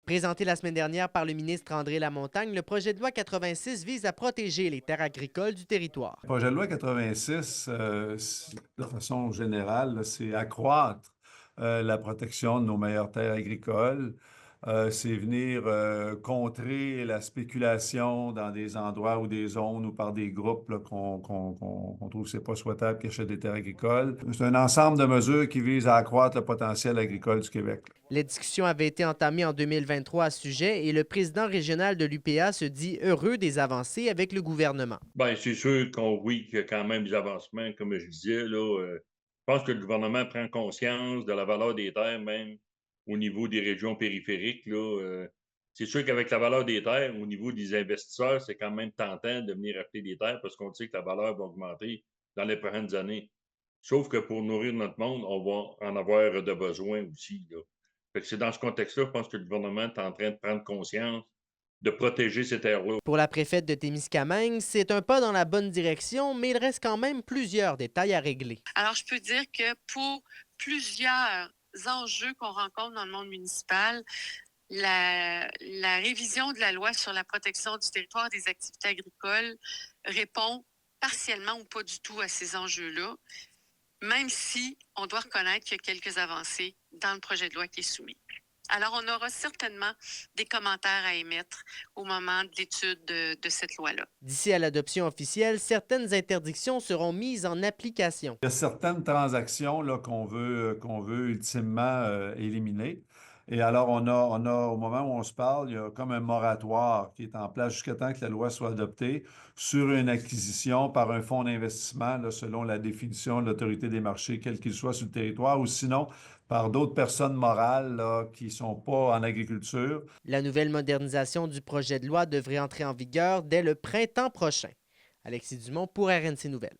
Présenté la semaine dernière par le ministre André Lamontagne, le projet de loi 86 vise à protéger les terres agricoles du territoire. Le projet de loi 86, de façon générale, là, c'est accroître la protection de nos meilleures terres agricoles. C'est venir contrer la spéculation dans des endroits ou des zones ou par des groupes là, qu'on trouve que c'est pas souhaitable qui achètent des terres agricoles. C'est un ensemble de mesures qui visent à accroître le potentiel agricole du Québec. Les discussions avaient été entamées en 2023 à ce sujet et le président régional de l'UPA se dit heureux des avancées avec le gouvernement. Bien, c'est sûr qu'on oui, qu'il y a quand même des avancements, comme je disais, là, je pense que le gouvernement prend conscience de la valeur des terres, même au niveau des régions périphériques, là, c'est sûr qu'avec la valeur des terres, au niveau des investisseurs, c'est quand même tentant de venir acheter des terres parce qu'on sait que la valeur va augmenter dans les prochaines années. Sauf que pour nourrir notre monde, on va en avoir de besoin aussi, là. Fait que c'est dans ce contexte-là, je pense que le gouvernement est en train de prendre conscience de protéger ces terres-là. Pour la préfète de Témiscamingue, c'est un pas dans la bonne direction, mais il reste quand même plusieurs détails à régler. Alors, je peux dire que pour plusieurs enjeux qu'on rencontre dans le monde municipal, la révision de la loi sur la protection du territoire des activités agricoles répond partiellement ou pas du tout à ces enjeux-là, même si on doit reconnaître qu'il y a quelques avancées dans le projet de loi qui est soumis. Alors, on aura certainement des commentaires à émettre au moment de l'étude de cette loi-là. D'ici à l'adoption officielle, certaines interdictions seront mises en application. Il y a certaines transactions là, qu'on veut ultimement éliminer. Et alors, au moment où on se parle, il y a comme un moratoire qui est en place jusqu'à temps que la loi soit adoptée sur une acquisition par un fonds d'investissement, là, selon la définition de l'autorité des marchés, quel qu'il soit sur le territoire, ou sinon par d'autres personnes morales là, qui ne sont pas en agriculture. La nouvelle modernisation du projet de loi devrait entrer en vigueur dès le printemps prochain. Alexis Dumont pour RNC Nouvelles.